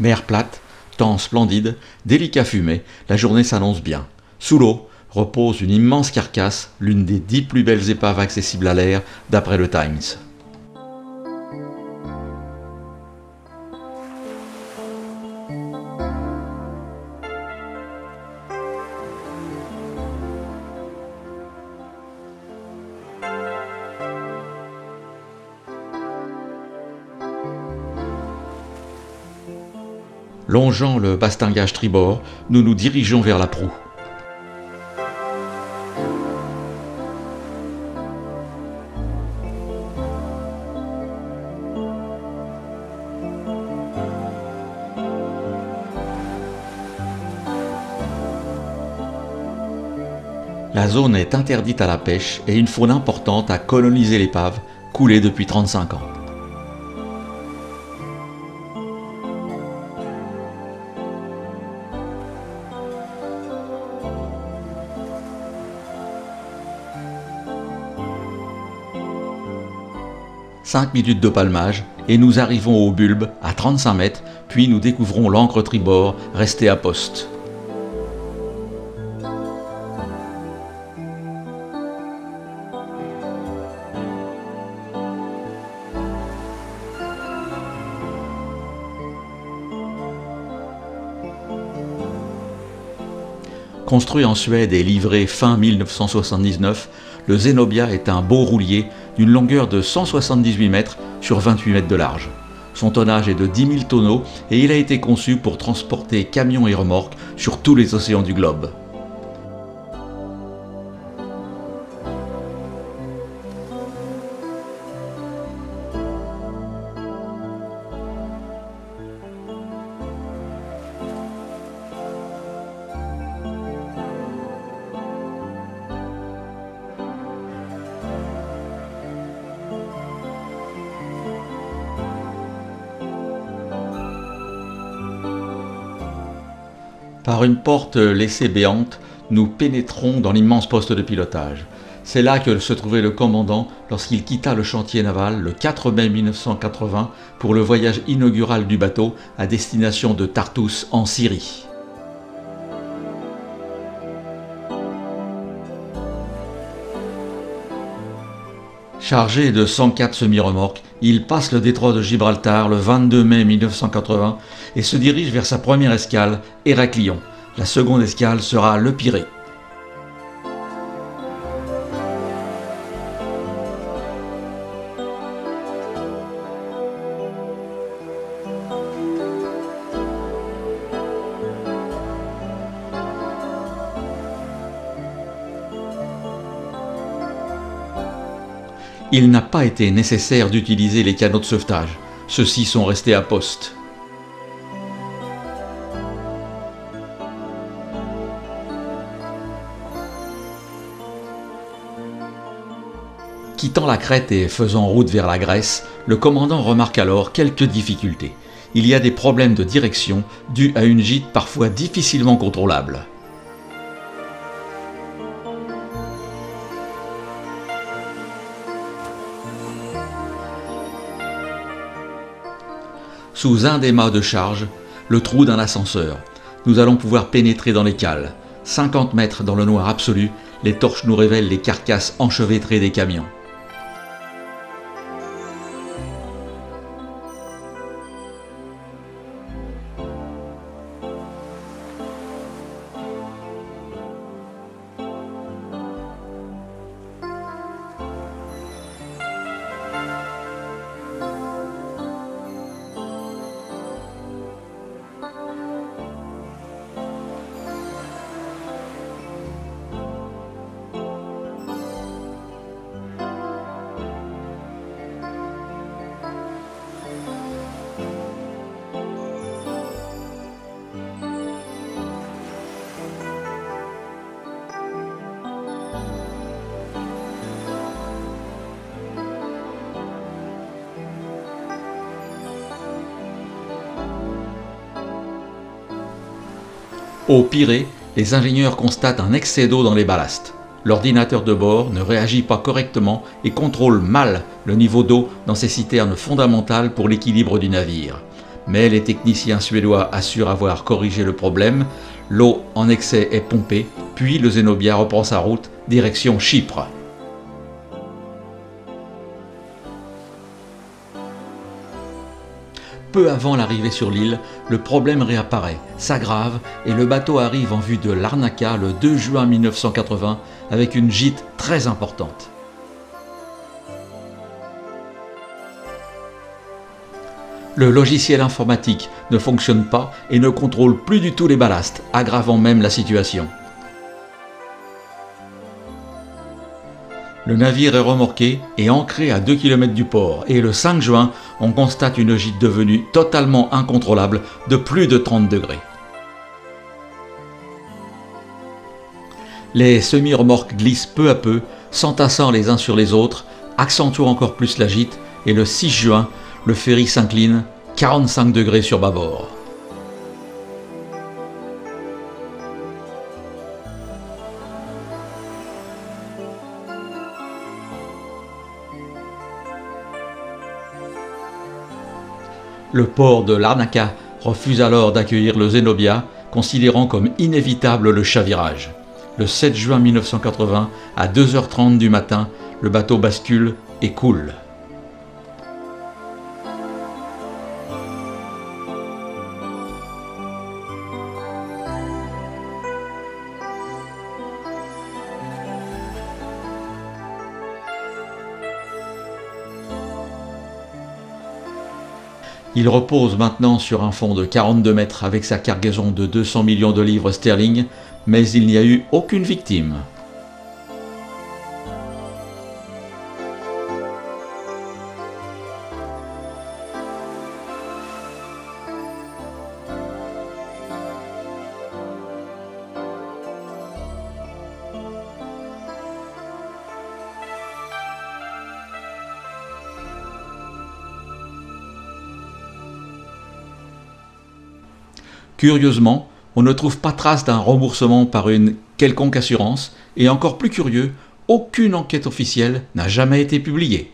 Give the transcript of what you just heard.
Mer plate, temps splendide, délicat fumé, la journée s'annonce bien. Sous l'eau repose une immense carcasse, l'une des 10 plus belles épaves accessibles à l'air, d'après le Times. Longeant le bastingage tribord, nous nous dirigeons vers la proue. La zone est interdite à la pêche et une faune importante a colonisé l'épave, coulée depuis 35 ans. « 5 minutes de palmage et nous arrivons au bulbe à 35 mètres, puis nous découvrons l'ancre tribord restée à poste. Construit en Suède et livré fin 1979, le Zenobia est un beau roulier d'une longueur de 178 mètres sur 28 mètres de large. Son tonnage est de 10 000 tonneaux et il a été conçu pour transporter camions et remorques sur tous les océans du globe. Par une porte laissée béante, nous pénétrons dans l'immense poste de pilotage. C'est là que se trouvait le commandant lorsqu'il quitta le chantier naval le 4 mai 1980 pour le voyage inaugural du bateau à destination de Tartous en Syrie. Chargé de 104 semi-remorques, il passe le détroit de Gibraltar le 22 mai 1980 et se dirige vers sa première escale, Héraclion. La seconde escale sera le Pirée. Il n'a pas été nécessaire d'utiliser les canots de sauvetage. Ceux-ci sont restés à poste. Quittant la Crète et faisant route vers la Grèce, le commandant remarque alors quelques difficultés. Il y a des problèmes de direction dus à une gîte parfois difficilement contrôlable. Sous un des mâts de charge, le trou d'un ascenseur. Nous allons pouvoir pénétrer dans les cales. 50 mètres dans le noir absolu, les torches nous révèlent les carcasses enchevêtrées des camions. Au Pirée, les ingénieurs constatent un excès d'eau dans les ballastes. L'ordinateur de bord ne réagit pas correctement et contrôle mal le niveau d'eau dans ces citernes fondamentales pour l'équilibre du navire. Mais les techniciens suédois assurent avoir corrigé le problème. L'eau en excès est pompée, puis le Zenobia reprend sa route direction Chypre. Peu avant l'arrivée sur l'île, le problème réapparaît, s'aggrave et le bateau arrive en vue de Larnaca le 2 juin 1980 avec une gîte très importante. Le logiciel informatique ne fonctionne pas et ne contrôle plus du tout les ballasts, aggravant même la situation. Le navire est remorqué et ancré à 2 km du port et le 5 juin, on constate une gîte devenue totalement incontrôlable de plus de 30 degrés. Les semi-remorques glissent peu à peu, s'entassant les uns sur les autres, accentuant encore plus la gîte et le 6 juin, le ferry s'incline 45 degrés sur bâbord. Le port de Larnaca refuse alors d'accueillir le Zenobia, considérant comme inévitable le chavirage. Le 7 juin 1980, à 2h30 du matin, le bateau bascule et coule. Il repose maintenant sur un fond de 42 mètres avec sa cargaison de 200 millions de livres sterling, mais il n'y a eu aucune victime. Curieusement, on ne trouve pas trace d'un remboursement par une quelconque assurance et encore plus curieux, aucune enquête officielle n'a jamais été publiée.